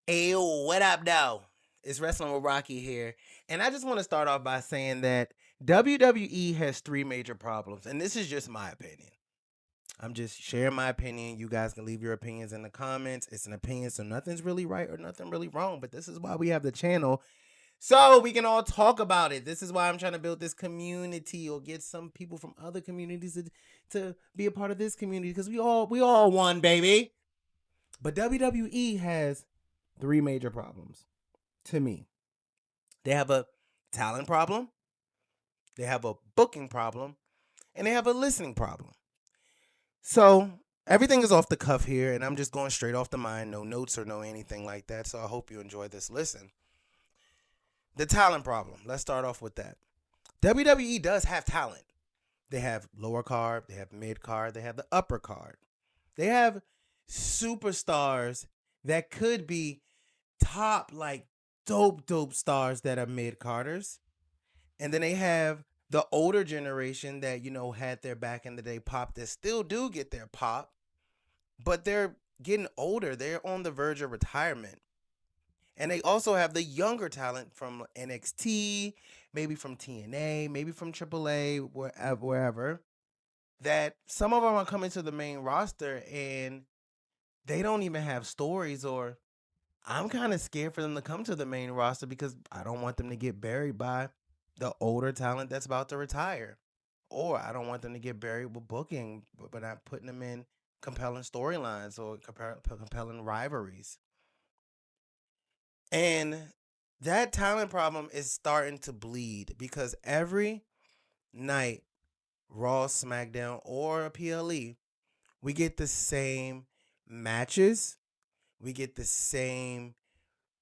Ayo, what up, though? It's Wrestling with Roqky here. And I just want to start off by saying that WWE has three major problems. And this is just my opinion. I'm just sharing my opinion. You guys can leave your opinions in the comments. It's an opinion, so nothing's really right or nothing really wrong. But this is why we have the channel. So we can all talk about it. This is why I'm trying to build this community or get some people from other communities to be a part of this community. Because we all one, baby. But WWE has three major problems to me. They have a talent problem, they have a booking problem, and they have a listening problem. So everything is off the cuff here, and I'm just going straight off the mind, no notes or no anything like that. So I hope you enjoy this listen. The talent problem. Let's start off with that. WWE does have talent. They have lower card, they have mid card, they have the upper card. They have superstars that could be top like dope stars that are mid carders. And then they have the older generation that, had their back in the day pop that still do get their pop, but they're getting older. They're on the verge of retirement. And they also have the younger talent from NXT, maybe from TNA, maybe from AAA, wherever, that some of them are coming to the main roster and they don't even have stories, or I'm kind of scared for them to come to the main roster because I don't want them to get buried by the older talent that's about to retire. Or I don't want them to get buried with booking, but not putting them in compelling storylines or compelling rivalries. And that talent problem is starting to bleed because every night, Raw, SmackDown, or PLE, we get the same matches, we get the same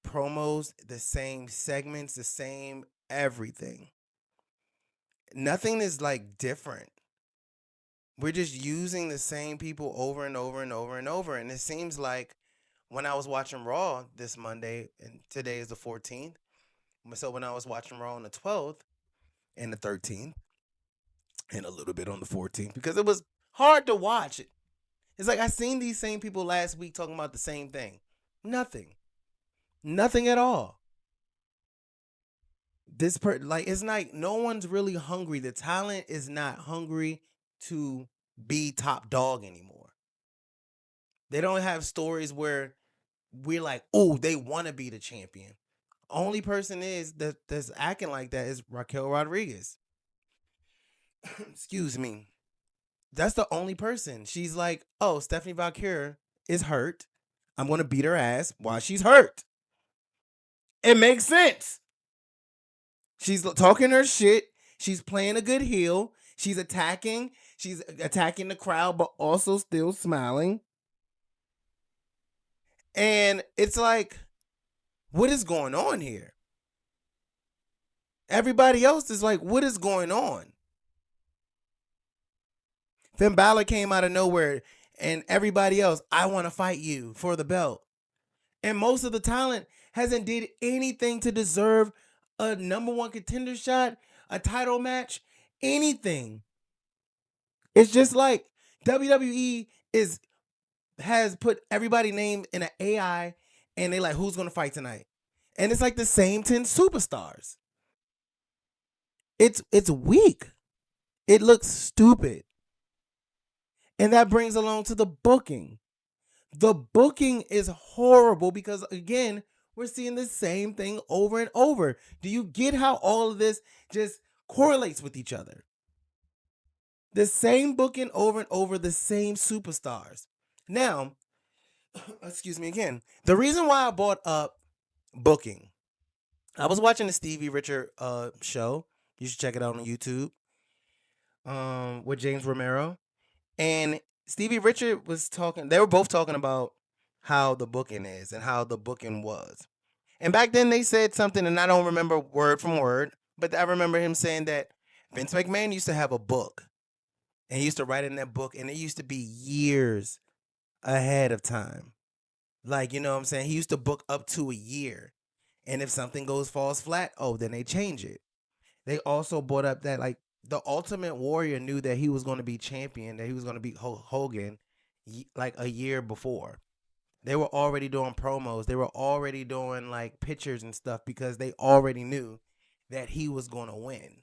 promos, the same segments, the same everything. Nothing is like different. We're just using the same people over and over and over and over. And it seems like when I was watching Raw this Monday, and today is the 14th. So when I was watching Raw on the 12th and the 13th, and a little bit on the 14th, because it was hard to watch. It's like I seen these same people last week talking about the same thing. Nothing. Nothing at all. Like it's like no one's really hungry. The talent is not hungry to be top dog anymore. They don't have stories where we're like, oh, they want to be the champion. Only person that's acting like that is Raquel Rodriguez. Excuse me. That's the only person. She's like, oh, Stephanie Valkyrie is hurt. I'm gonna beat her ass while she's hurt. It makes sense. She's talking her shit. She's playing a good heel. She's attacking. She's attacking the crowd, but also still smiling. And it's like, what is going on here? Everybody else is like, what is going on? Finn Balor came out of nowhere, and everybody else, I want to fight you for the belt. And most of the talent hasn't did anything to deserve a number one contender shot, a title match, anything. It's just like WWE is has put everybody named in an AI, and they like, who's gonna fight tonight? And it's like the same 10 superstars. It's weak. It looks stupid. And that brings along to the booking. The booking is horrible because again, we're seeing the same thing over and over. Do you get how all of this just correlates with each other? The same booking over and over, the same superstars. Now, excuse me again. The reason why I brought up booking, I was watching the Stevie Richard show. You should check it out on YouTube. With James Romero. And Stevie Richard was talking, they were both talking about how the booking is and how the booking was. And back then they said something, and I don't remember word from word, but I remember him saying that Vince McMahon used to have a book, and he used to write in that book, and it used to be years ahead of time. Like, you know what I'm saying? He used to book up to a year. And if something falls flat, oh, then they change it. They also brought up that like the Ultimate Warrior knew that he was going to be champion, that he was going to beat Hogan like a year before. They were already doing promos. They were already doing like pictures and stuff because they already knew that he was going to win.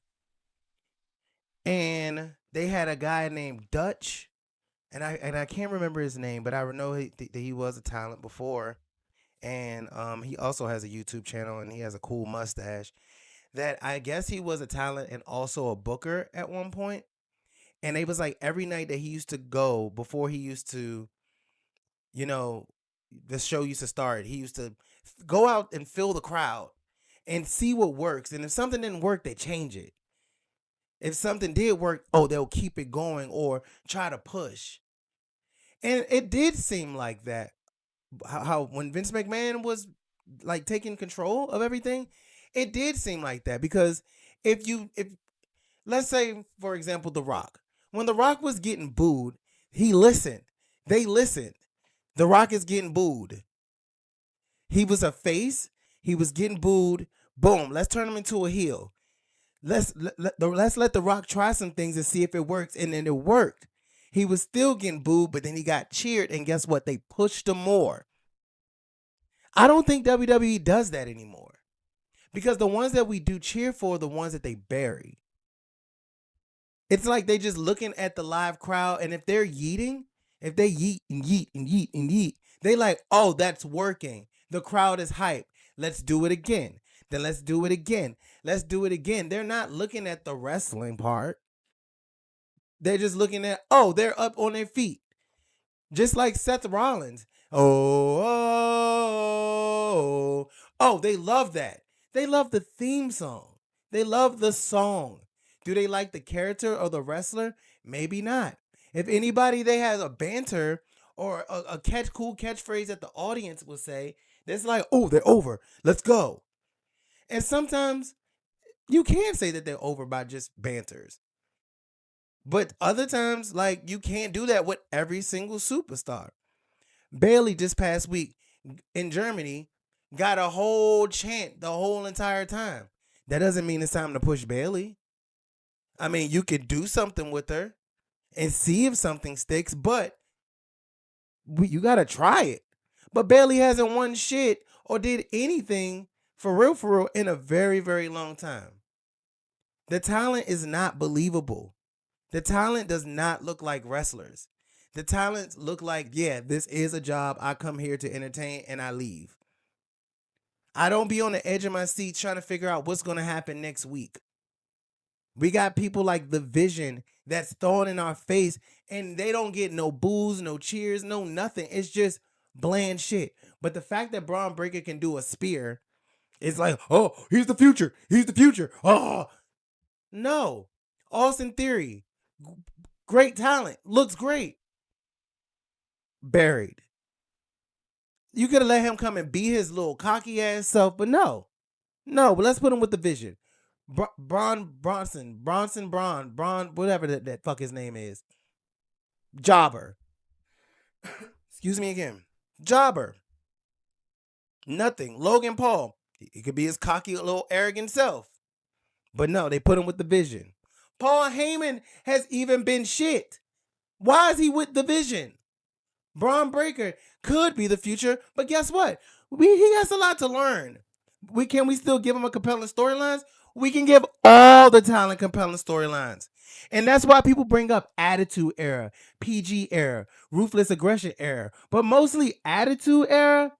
And they had a guy named Dutch, and I can't remember his name, but I know that he was a talent before, and he also has a YouTube channel and he has a cool mustache. That I guess he was a talent and also a booker at one point. And it was like every night that he used to go before he used to, you know, the show used to start. He used to go out and fill the crowd and see what works. And if something didn't work, they change it. If something did work, oh, they'll keep it going or try to push. And it did seem like that. How when Vince McMahon was like taking control of everything, it did seem like that because if let's say for example The Rock, when The Rock was getting booed, he listened. They listened. The Rock is getting booed. He was a face. He was getting booed. Boom. Let's turn him into a heel. Let's let The Rock try some things and see if it works. And then it worked. He was still getting booed, but then he got cheered. And guess what? They pushed him more. I don't think WWE does that anymore because the ones that we do cheer for are the ones that they bury. It's like they just looking at the live crowd, and if they're yeeting, if they yeet and yeet and yeet and yeet, they like, oh, that's working. The crowd is hype. Let's do it again. Then let's do it again. Let's do it again. They're not looking at the wrestling part. They're just looking at, oh, they're up on their feet. Just like Seth Rollins. Oh, oh, oh, they love that. They love the theme song. They love the song. Do they like the character or the wrestler? Maybe not. If anybody they have a banter or a cool catchphrase that the audience will say, that's like, oh, they're over. Let's go. And sometimes you can say that they're over by just banters. But other times, like, you can't do that with every single superstar. Bailey this past week in Germany got a whole chant the whole entire time. That doesn't mean it's time to push Bailey. I mean, you could do something with her and see if something sticks, but you got to try it. But Bailey hasn't won shit or did anything for real in a very, very long time. The talent is not believable. The talent does not look like wrestlers. The talents look like, yeah, this is a job. I come here to entertain and I leave. I don't be on the edge of my seat trying to figure out what's going to happen next week. We got people like The Vision that's thrown in our face and they don't get no boos, no cheers, no nothing. It's just bland shit. But the fact that Braun Breaker can do a spear, it's like, oh, he's the future. He's the future. Oh, no. Austin Theory, great talent, looks great. Buried. You could have let him come and be his little cocky ass self, but no. No, but let's put him with The Vision. Braun, whatever that fuck his name is. Jobber. Excuse me again. Jobber. Nothing. Logan Paul. He could be his cocky, little arrogant self. But no, they put him with The Vision. Paul Heyman has even been shit. Why is he with The Vision? Braun Breaker could be the future, but guess what? He has a lot to learn. Can we still give him a compelling storylines? We can give all the talent compelling storylines. And that's why people bring up Attitude Era, PG Era, Ruthless Aggression Era, but mostly Attitude Era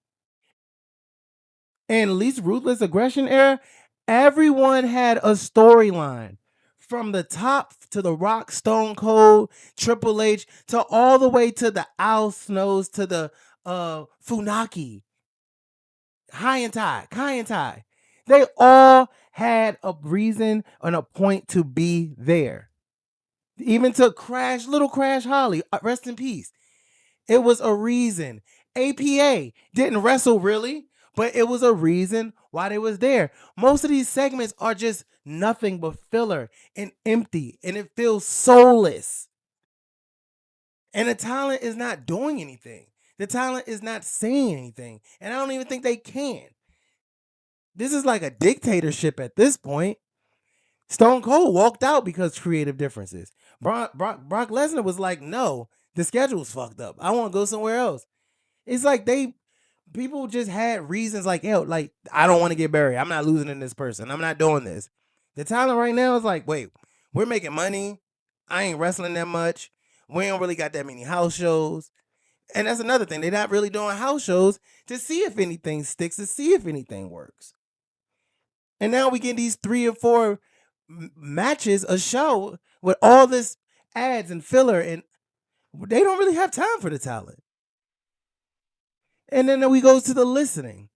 and at least Ruthless Aggression Era, everyone had a storyline. From the top to the Rock, Stone Cold, Triple H, to all the way to the Al Snows, to the Funaki, High and Tai. They all had a reason and a point to be there. Even to Little Crash Holly, rest in peace. It was a reason. APA didn't wrestle really, but it was a reason why they was there. Most of these segments are just nothing but filler and empty, and it feels soulless. And the talent is not doing anything. The talent is not saying anything, and I don't even think they can. This is like a dictatorship at this point. Stone Cold walked out because creative differences. Brock Lesnar was like, no, the schedule's fucked up. I want to go somewhere else. It's like people just had reasons like, yo, like, I don't want to get buried. I'm not losing in this person. I'm not doing this. The talent right now is like, wait, we're making money. I ain't wrestling that much. We don't really got that many house shows. And that's another thing. They're not really doing house shows to see if anything sticks, to see if anything works. And now we get these 3 or 4 matches a show with all this ads and filler, and they don't really have time for the talent. And then we go to the listening.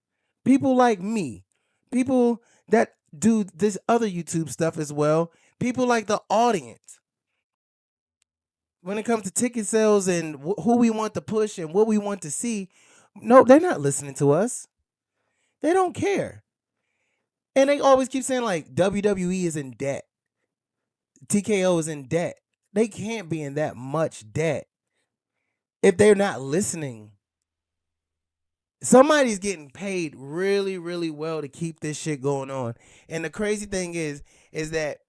People like me, people that do this other YouTube stuff as well, people like the audience. When it comes to ticket sales and who we want to push and what we want to see, no, they're not listening to us. They don't care. And they always keep saying like WWE is in debt. TKO is in debt. They can't be in that much debt if they're not listening. Somebody's getting paid really, really well to keep this shit going on. And the crazy thing is that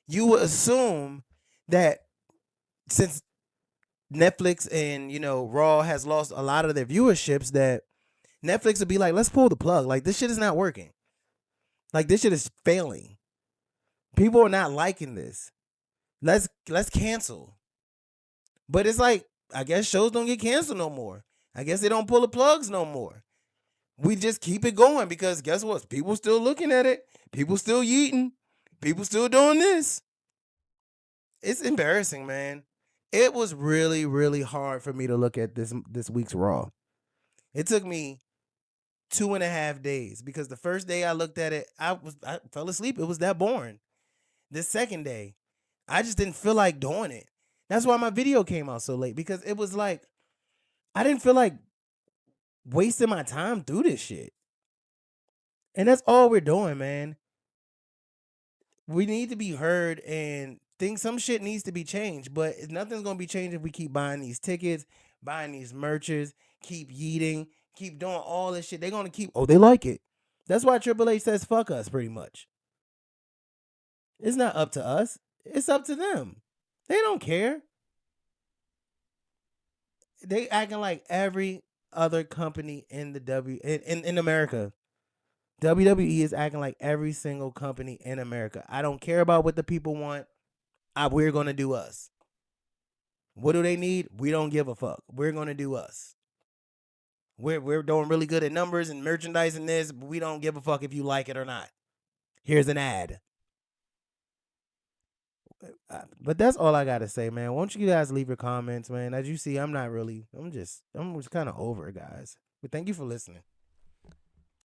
you would assume that since Netflix and Raw has lost a lot of their viewerships, that Netflix would be like, let's pull the plug. Like, this shit is not working. Like, this shit is failing. People are not liking this. Let's cancel. But it's like, I guess shows don't get canceled no more. I guess they don't pull the plugs no more. We just keep it going because guess what? People still looking at it. People still yeeting. People still doing this. It's embarrassing, man. It was really, really hard for me to look at this week's Raw. It took me 2.5 days because the first day I looked at it, I fell asleep. It was that boring. The second day, I just didn't feel like doing it. That's why my video came out so late because it was like I didn't feel like wasting my time through this shit. And that's all we're doing, man. We need to be heard and think some shit needs to be changed, but nothing's gonna be changed if we keep buying these tickets, buying these merches, keep yeeting, keep doing all this shit. They're gonna keep they like it. That's why Triple H says fuck us pretty much. It's not up to us. It's up to them. They don't care. They acting like every other company in the in America. WWE is acting like every single company in America. I don't care about what the people want. We're gonna do us. What do they need? We don't give a fuck. We're gonna do us. We're doing really good at numbers and merchandising this, but we don't give a fuck if you like it or not. Here's an ad. But that's all I gotta say, man. Won't you guys leave your comments, man? As you see, I'm just kind of over it, guys. But thank you for listening.